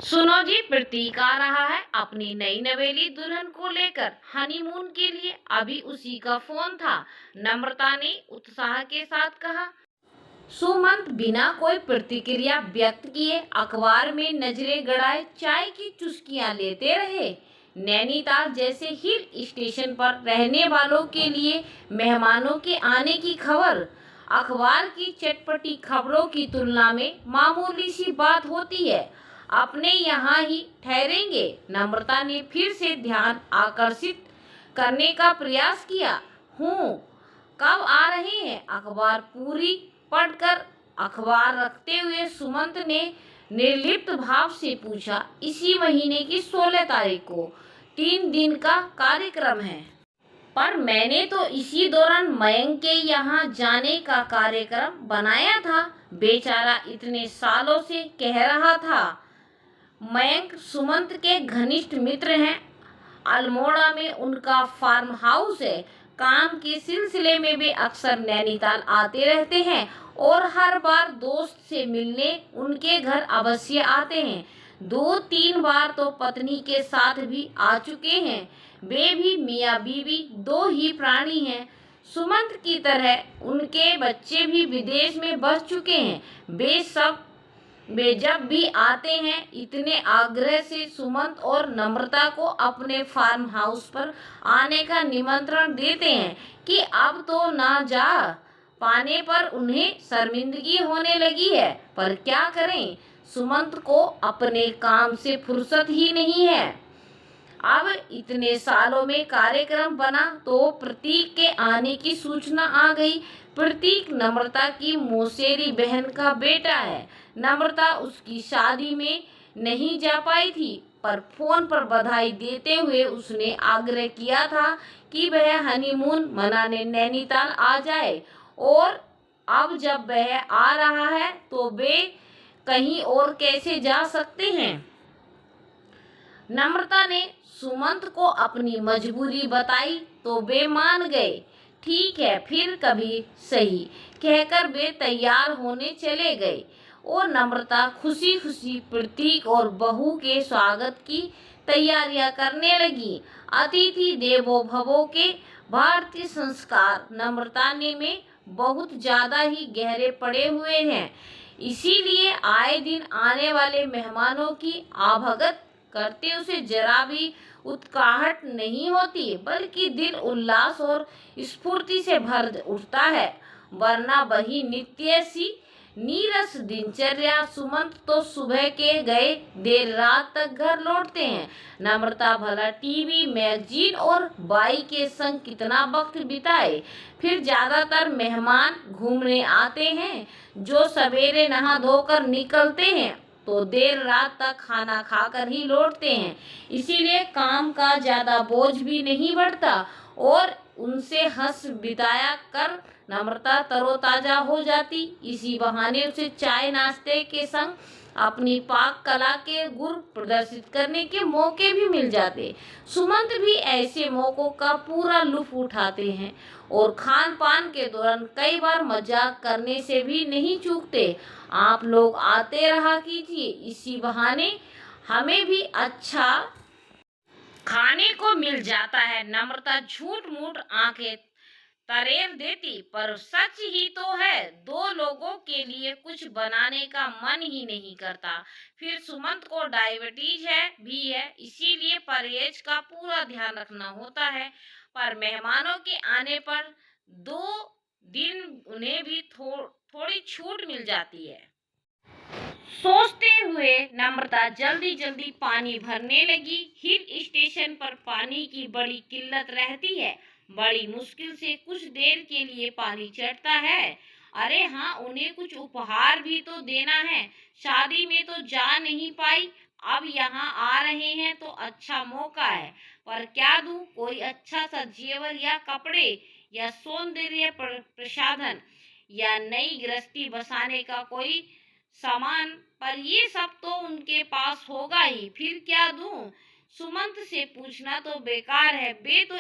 सुनो जी, प्रतीक आ रहा है अपनी नई नवेली दुल्हन को लेकर हनीमून के लिए। अभी उसी का फोन था। नम्रता ने उत्साह के साथ कहा। सुमंत बिना कोई प्रतिक्रिया व्यक्त किए अखबार में नजरें गड़ाए चाय की चुस्कियां लेते रहे। नैनीताल जैसे हिल स्टेशन पर रहने वालों के लिए मेहमानों के आने की खबर अखबार की चटपटी खबरों की तुलना में मामूली सी बात होती है। अपने यहाँ ही ठहरेंगे। नम्रता ने फिर से ध्यान आकर्षित करने का प्रयास किया। हूँ, कब आ रहे हैं? अखबार पूरी पढ़कर अखबार रखते हुए सुमंत ने निर्लिप्त भाव से पूछा। इसी महीने की 16 तारीख को 3 दिन का कार्यक्रम है। पर मैंने तो इसी दौरान मयंक के यहाँ जाने का कार्यक्रम बनाया था। बेचारा इतने सालों से कह रहा था। मयंक सुमंत के घनिष्ठ मित्र हैं। अल्मोड़ा में उनका फार्म हाउस है। काम के सिलसिले में वे अक्सर नैनीताल आते रहते हैं और हर बार दोस्त से मिलने उनके घर अवश्य आते हैं। 2-3 बार तो पत्नी के साथ भी आ चुके हैं। वे भी मियाँ बीवी दो ही प्राणी हैं। सुमंत की तरह उनके बच्चे भी विदेश में बस चुके हैं। वे जब भी आते हैं इतने आग्रह से सुमंत और नम्रता को अपने फार्म हाउस पर आने का निमंत्रण देते हैं कि अब तो ना जा पाने पर उन्हें शर्मिंदगी होने लगी है। पर क्या करें, सुमंत को अपने काम से फुर्सत ही नहीं है। अब इतने सालों में कार्यक्रम बना तो प्रतीक के आने की सूचना आ गई। प्रतीक नम्रता की मौसेरी बहन का बेटा है। नम्रता उसकी शादी में नहीं जा पाई थी, पर फोन पर बधाई देते हुए उसने आग्रह किया था कि वह हनीमून मनाने नैनीताल आ जाए। और अब जब वह आ रहा है तो वे कहीं और कैसे जा सकते हैं। नम्रता ने सुमंत को अपनी मजबूरी बताई तो वे मान गए। ठीक है, फिर कभी सही कहकर वे तैयार होने चले गए और नम्रता खुशी खुशी प्रतीक और बहू के स्वागत की तैयारियां करने लगी। अतिथि देवो भवो के भारतीय संस्कार नम्रता ने में बहुत ज्यादा ही गहरे पड़े हुए हैं। इसीलिए आए दिन आने वाले मेहमानों की आभगत करते उसे जरा भी उत्कंठ नहीं होती, बल्कि दिल उल्लास और स्फूर्ति से भर उठता है। वरना वही नित्य सी नीरस दिनचर्या। सुमंत तो सुबह के गए देर रात तक घर लौटते हैं। नम्रता भला टीवी, मैगजीन और बाई के संग कितना वक्त बिताए। फिर ज्यादातर मेहमान घूमने आते हैं जो सवेरे नहा धोकर निकलते हैं तो देर रात तक खाना खाकर ही लौटते हैं। इसीलिए काम का ज्यादा बोझ भी नहीं बढ़ता और उनसे हंस बिताया कर नम्रता तरोताजा हो जाती। इसी बहाने उसे चाय नाश्ते के संग अपनी पाक कला के गुर प्रदर्शित करने के मौके भी मिल जाते। सुमंत भी ऐसे मौकों का पूरा लुत्फ उठाते हैं और खान पान के दौरान कई बार मजाक करने से भी नहीं चूकते। आप लोग आते रहा कीजिए, इसी बहाने हमें भी अच्छा खाने को मिल जाता है। नम्रता झूठ मूठ आंखें तरेर देती, पर सच ही तो है, दो लोगों के लिए कुछ बनाने का मन ही नहीं करता। फिर सुमंत को डायबिटीज है, इसीलिए परहेज का पूरा ध्यान रखना होता है। पर मेहमानों के आने पर 2 दिन उन्हें भी थोड़ी छूट मिल जाती है। सोचते हुए नम्रता जल्दी जल्दी पानी भरने लगी। हिल स्टेशन पर पानी की बड़ी किल्लत रहती है। बड़ी मुश्किल से कुछ देर के लिए पानी चढ़ता है। अरे हाँ, उन्हें कुछ उपहार भी तो देना है। शादी में तो जा नहीं पाई, अब यहाँ आ रहे हैं तो अच्छा मौका है। पर क्या दूं? कोई अच्छा सा जेवर या कपड़े या सौंदर्य प्रसाधन या नई गृहस्थी बसाने का कोई सामान, पर ये सब तो उनके पास होगा ही। फिर क्या दूं? सुमंत से पूछना तो बेकार है। वे तो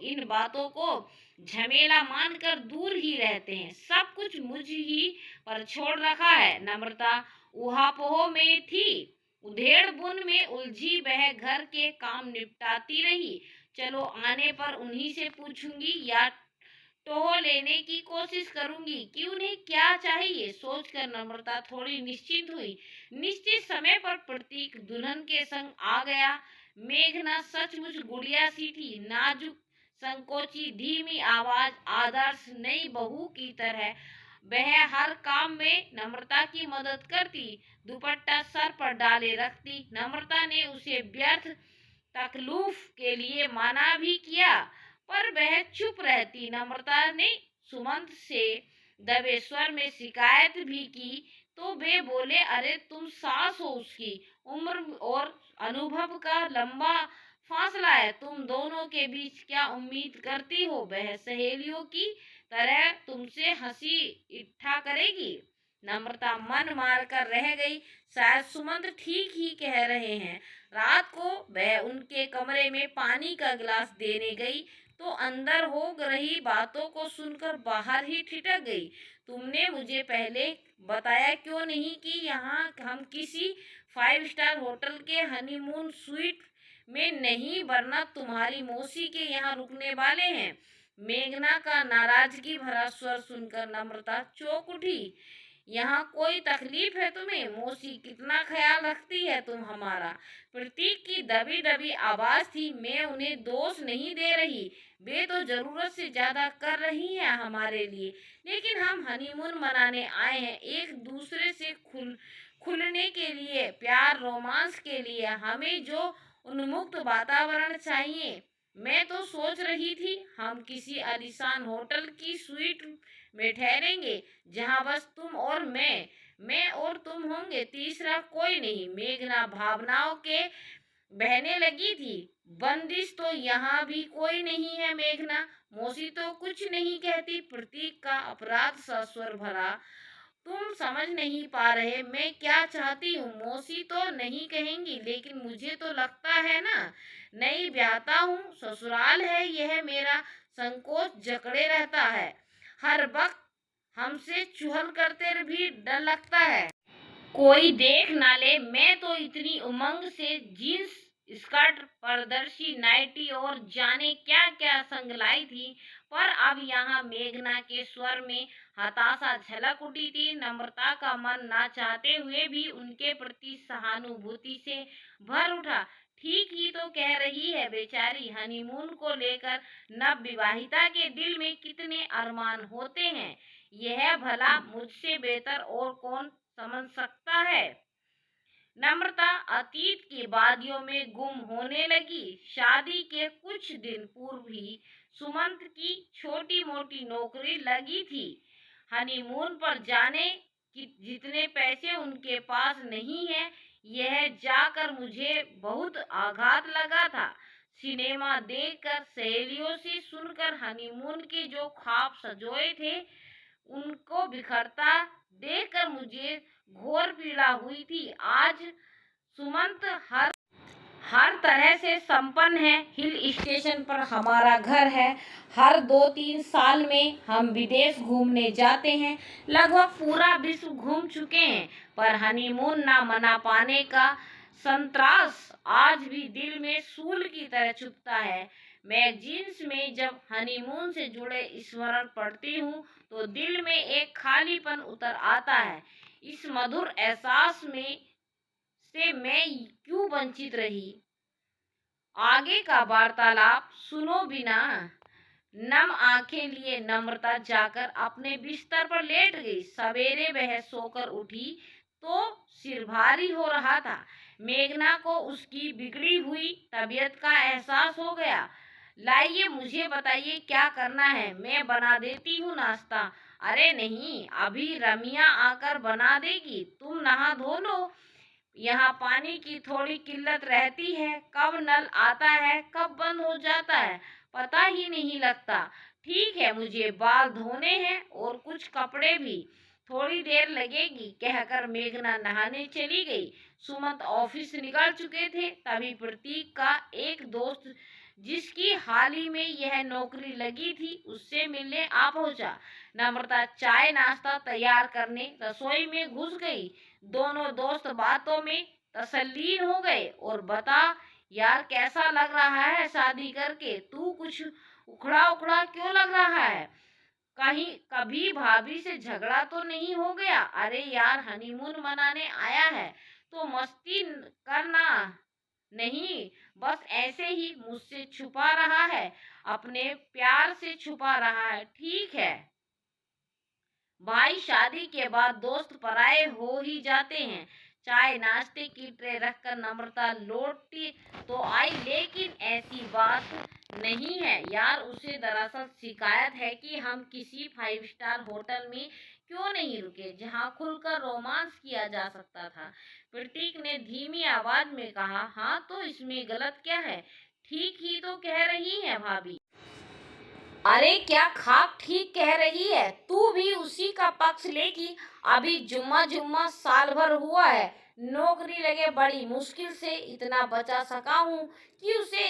इन बातों को झमेला मानकर दूर ही रहते हैं। सब कुछ मुझ ही पर छोड़ रखा है। नम्रता ऊहापोह में थी। उधेड़-बुन में उलझी वह घर के काम निपटाती रही। चलो आने पर उन्हीं से पूछूंगी या टोह लेने की कोशिश करूंगी कि उन्हें क्या चाहिए। सोचकर नम्रता थोड़ी निश्चिंत हुई। निश्चित समय पर प्रतीक दुल्हन के संग आ गया। मेघना सचमुच गुड़िया सी थी, नाजुक, संकोची, धीमी आवाज, आदर्श नई बहू की तरह वह हर काम में नम्रता की मदद करती, दुपट्टा सर पर डाले रखती। नम्रता ने उसे व्यर्थ तकलीफ के लिए मना भी किया, पर वह चुप रहती। नम्रता ने सुमंत से दबे स्वर में शिकायत भी की तो वे बोले, अरे तुम सास हो, उसकी उम्र और अनुभव का लंबा फासला है, तुम दोनों के बीच क्या उम्मीद करती हो वह सहेलियों की तरह तुमसे हंसी इकट्ठा करेगी। नम्रता मन मार कर रह गई। शायद सुमंत ठीक ही कह रहे हैं। रात को वह उनके कमरे में पानी का गिलास देने गई तो अंदर हो रही बातों को सुनकर बाहर ही ठिठक गई। तुमने मुझे पहले बताया क्यों नहीं कि यहाँ हम किसी 5 स्टार होटल के हनीमून स्वीट में नहीं, वरना तुम्हारी मौसी के यहाँ रुकने वाले हैं। मेघना का नाराजगी भरा स्वर सुनकर नम्रता चौंक उठी। यहाँ कोई तकलीफ है तुम्हें? मौसी कितना ख्याल रखती है तुम हमारा। प्रतीक की दबी दबी आवाज थी। मैं उन्हें दोष नहीं दे रही, वे तो जरूरत से ज्यादा कर रही हैं हमारे लिए, लेकिन हम हनीमून मनाने आए हैं, एक दूसरे से खुलने के लिए, प्यार रोमांस के लिए हमें जो उन्मुक्त वातावरण चाहिए। मैं तो सोच रही थी हम किसी आलीशान होटल की स्वीट में ठहरेंगे, जहाँ बस तुम और मैं और तुम होंगे, तीसरा कोई नहीं। मेघना भावनाओं के बहने लगी थी। बंदिश तो यहाँ भी कोई नहीं है मेघना, मौसी तो कुछ नहीं कहती। प्रतीक का अपराध सा स्वर भरा, तुम समझ नहीं पा रहे मैं क्या चाहती हूँ। मौसी तो नहीं कहेंगी, लेकिन मुझे तो लगता है ना, नहीं ब्याहता हूँ, ससुराल है यह, मेरा संकोच जकड़े रहता है, हर वक्त हमसे चुहल करते भी डर लगता है, कोई देख ना ले। मैं तो इतनी उमंग से जींस स्कर्ट, पारदर्शी नाइटी और जाने क्या क्या संग लाई थी, पर अब यहाँ मेघना के स्वर में हताशा झलक उठी थी। नम्रता का मन ना चाहते हुए भी उनके प्रति सहानुभूति से भर उठा। ठीक ही तो कह रही है बेचारी, हनीमून को लेकर नव विवाहिता के दिल में कितने अरमान होते हैं, यह भला मुझसे बेहतर और कौन समझ सकता है। नम्रता अतीत की वादियों में गुम होने लगी। शादी के कुछ दिन पूर्व ही सुमंत की छोटी मोटी नौकरी लगी थी। हनीमून पर जाने कि जितने पैसे उनके पास नहीं है, यह जाकर मुझे बहुत आघात लगा था। सिनेमा देखकर, सहेलियों से सुनकर हनीमून के जो ख्वाब सजोए थे उनको बिखरता देखकर मुझे घोर पीड़ा हुई थी। आज सुमंत हर तरह से संपन्न है, हिल स्टेशन पर हमारा घर है, हर 2-3 साल में हम विदेश घूमने जाते हैं, लगभग पूरा विश्व घूम चुके हैं, पर हनीमून ना मना पाने का संतरास आज भी दिल में सूल की तरह चुभता है। मैगजीन्स में जब हनीमून से जुड़े स्मरण पढ़ती हूँ तो दिल में एक खालीपन उतर आता है। इस मधुर एहसास में से मैं क्यों वंचित रही। आगे का वार्तालाप सुनो बिना। नम आंखें लिए नम्रता जाकर अपने बिस्तर पर लेट गई। सवेरे वह सोकर उठी तो सिर भारी हो रहा था। मेघना को उसकी बिगड़ी हुई तबीयत का एहसास हो गया। लाइए मुझे बताइए क्या करना है, मैं बना देती हूँ नाश्ता। अरे नहीं, अभी रमिया आकर बना देगी, तुम नहा धो लो। यहाँ पानी की थोड़ी किल्लत रहती है, कब नल आता है कब बंद हो जाता है पता ही नहीं लगता। ठीक है, मुझे बाल धोने हैं और कुछ कपड़े भी, थोड़ी देर लगेगी, कहकर मेघना नहाने चली गई। सुमंत ऑफिस निकल चुके थे। तभी प्रतीक का एक दोस्त, जिसकी हाल ही में यह नौकरी लगी थी, उससे मिलने आ पहुंचा। नम्रता चाय नाश्ता तैयार करने रसोई में घुस गई। दोनों दोस्त बातों में तसल्लीन हो गए। और बता यार, कैसा लग रहा है शादी करके? तू कुछ उखड़ा उखड़ा क्यों लग रहा है? कहीं कभी भाभी से झगड़ा तो नहीं हो गया? अरे यार, हनीमून मनाने आया है तो मस्ती करना नहीं, बस ऐसे ही मुझसे छुपा रहा है, अपने प्यार से छुपा रहा है। ठीक है भाई, शादी के बाद दोस्त पराये हो ही जाते हैं। चाय नाश्ते की ट्रे रखकर नम्रता लौटी तो आई, लेकिन ऐसी बात नहीं है यार। उसे दरअसल शिकायत है कि हम किसी 5 स्टार होटल में क्यों नहीं रुके जहां खुलकर रोमांस किया जा सकता था। प्रतीक ने धीमी आवाज में कहा, हाँ तो इसमें गलत क्या है? ठीक ही तो कह रही है भाभी। अरे क्या खाक ठीक कह रही है? तू भी उसी का पक्ष लेगी। अभी जुम्मा जुम्मा साल भर हुआ है, नौकरी लगे बड़ी मुश्किल से इतना बचा सका हूँ कि उसे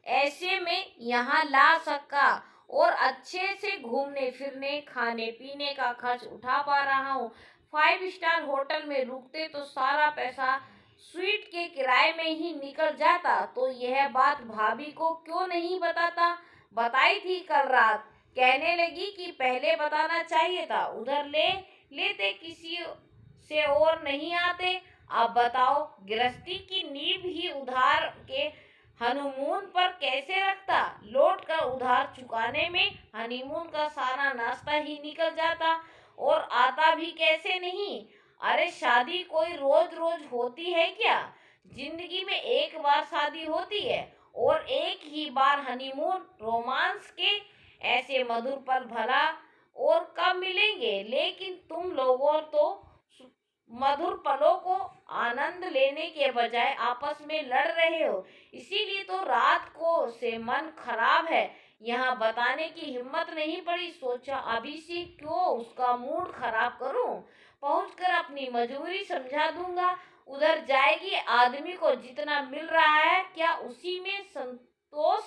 ऐसे में यहाँ ला सका, और अच्छे से घूमने फिरने खाने पीने का खर्च उठा पा रहा हूँ। 5 स्टार होटल में रुकते तो सारा पैसा स्वीट के किराए में ही निकल जाता, तो यह बात भाभी को क्यों नहीं बताता? बताई थी कल रात, कहने लगी कि पहले बताना चाहिए था, उधर ले लेते, किसी से और नहीं आते। अब बताओ, गृहस्थी की नींव ही उधार के हनीमून पर कैसे रखता? लौट कर उधार चुकाने में हनीमून का सारा नाश्ता ही निकल जाता, और आता भी कैसे नहीं। अरे शादी कोई रोज रोज होती है क्या? जिंदगी में एक बार शादी होती है, और एक ही बार हनीमून। रोमांस के ऐसे मधुर पल भला और कब मिलेंगे? लेकिन तुम लोगों तो मधुर पलों को आनंद लेने के बजाय आपस में लड़ रहे हो। इसीलिए तो रात को से मन खराब है, यहाँ बताने की हिम्मत नहीं पड़ी। सोचा अभी से क्यों उसका मूड खराब करूं, पहुंचकर अपनी मजबूरी समझा दूंगा। उधर जाएगी, आदमी को जितना मिल रहा है क्या उसी में संतोष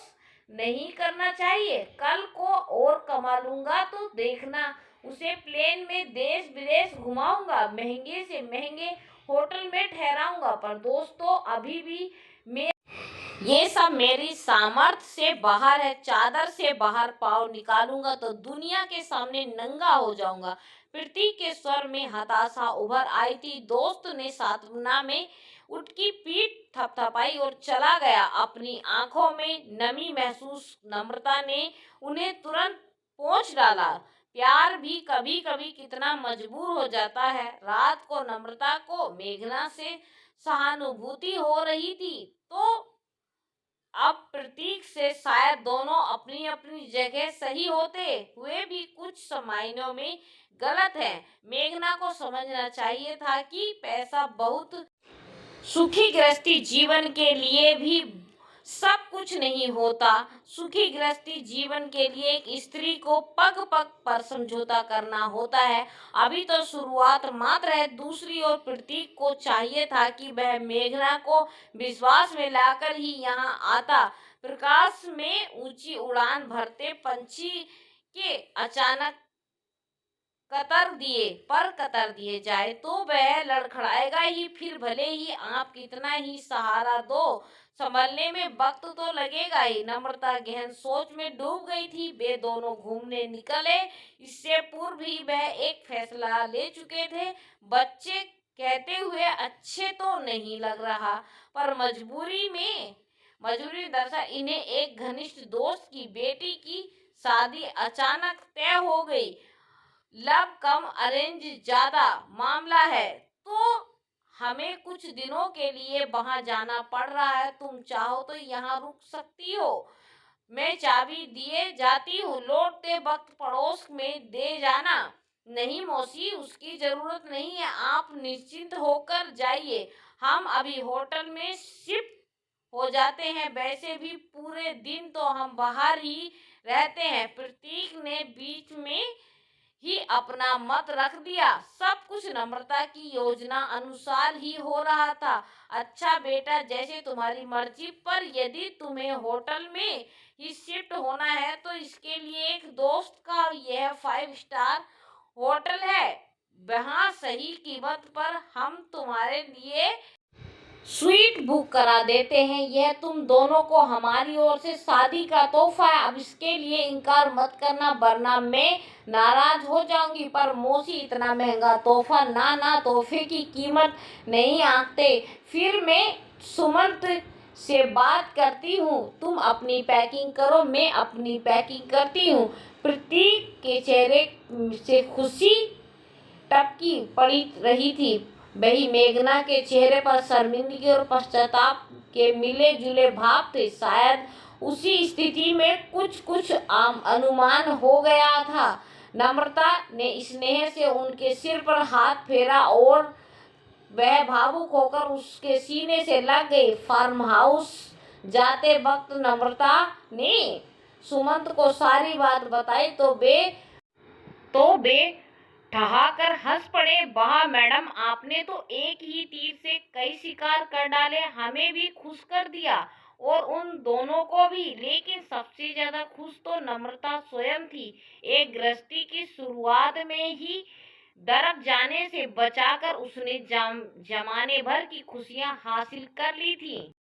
नहीं करना चाहिए? कल को और कमा लूंगा तो देखना, उसे प्लेन में देश विदेश घुमाऊंगा, महंगे से महंगे होटल में ठहराऊंगा। पर दोस्तों, अभी भी ये सब मेरी सामर्थ्य से बाहर है। चादर से बाहर पाँव निकालूंगा तो दुनिया के सामने नंगा हो जाऊंगा। प्रतीक के स्वर में हताशा उभर आई थी। दोस्त ने सांत्वना में उसकी पीठ थपथपाई और चला गया। अपनी आंखों में नमी महसूस नम्रता ने उन्हें तुरंत पोंछ डाला। प्यार भी कभी कभी कितना मजबूर हो जाता है। रात को नम्रता को मेघना से सहानुभूति हो रही थी, तो अब प्रतीक से शायद दोनों अपनी अपनी जगह सही होते हुए भी कुछ मायनों में गलत है। मेघना को समझना चाहिए था कि पैसा बहुत सुखी गृहस्थी जीवन के लिए भी सब कुछ नहीं होता। सुखी गृहस्थी जीवन के लिए एक स्त्री को पग पग पर समझौता करना होता है। अभी तो शुरुआत मात्र है। दूसरी ओर प्रतीक को चाहिए था कि वह मेघना को विश्वास में लाकर ही यहाँ आता। प्रकाश में ऊंची उड़ान भरते पंछी के अचानक कतर दिए जाए तो वह लड़खड़ाएगा ही। फिर भले ही आप कितना ही सहारा दो, संभलने में वक्त तो लगेगा ही। नम्रता गहन सोच में डूब गई थी। वे दोनों घूमने निकले। इससे पूर्व ही वह एक फैसला ले चुके थे। बच्चे कहते हुए अच्छे तो नहीं लग रहा, पर मजबूरी दरअसल इन्हें एक घनिष्ठ दोस्त की बेटी की शादी अचानक तय हो गई। लव कम अरेंज ज्यादा मामला है, तो हमें कुछ दिनों के लिए वहां जाना पड़ रहा है। तुम चाहो तो यहाँ रुक सकती हो, मैं चाबी दिए जाती हूँ, लौटते वक्त पड़ोस में दे जाना। नहीं मौसी, उसकी जरूरत नहीं है, आप निश्चिंत होकर जाइए, हम अभी होटल में शिफ्ट हो जाते हैं। वैसे भी पूरे दिन तो हम बाहर ही रहते हैं। प्रतीक ने बीच में ही अपना मत रख दिया। सब कुछ नम्रता की योजना अनुसार ही हो रहा था। अच्छा बेटा, जैसे तुम्हारी मर्जी, पर यदि तुम्हें होटल में ही शिफ्ट होना है तो इसके लिए एक दोस्त का यह 5 स्टार होटल है, वहाँ सही कीमत पर हम तुम्हारे लिए स्वीट बुक करा देते हैं। यह तुम दोनों को हमारी ओर से शादी का तोहफा है। अब इसके लिए इनकार मत करना, वरना मैं नाराज हो जाऊंगी। पर मौसी, इतना महंगा तोहफा ना, तोहफे की कीमत नहीं आंकते। फिर मैं सुमंत से बात करती हूँ। तुम अपनी पैकिंग करो, मैं अपनी पैकिंग करती हूँ। प्रतीक के चेहरे से खुशी टपकी पड़ी रही थी। वही मेघना के चेहरे पर शर्मिंदगी और पश्चाताप के मिले जुले भाव थे। शायद उसी स्थिति में कुछ अनुमान हो गया था। नम्रता ने स्नेह से उनके सिर पर हाथ फेरा और वह भावुक होकर उसके सीने से लग गई। फार्म हाउस जाते वक्त नम्रता ने सुमंत को सारी बात बताई तो वे ठहाकर हंस पड़े। वाह मैडम, आपने तो एक ही तीर से कई शिकार कर डाले। हमें भी खुश कर दिया और उन दोनों को भी। लेकिन सबसे ज्यादा खुश तो नम्रता स्वयं थी। एक गृहस्थी की शुरुआत में ही दरक जाने से बचाकर उसने जमाने भर की खुशियां हासिल कर ली थी।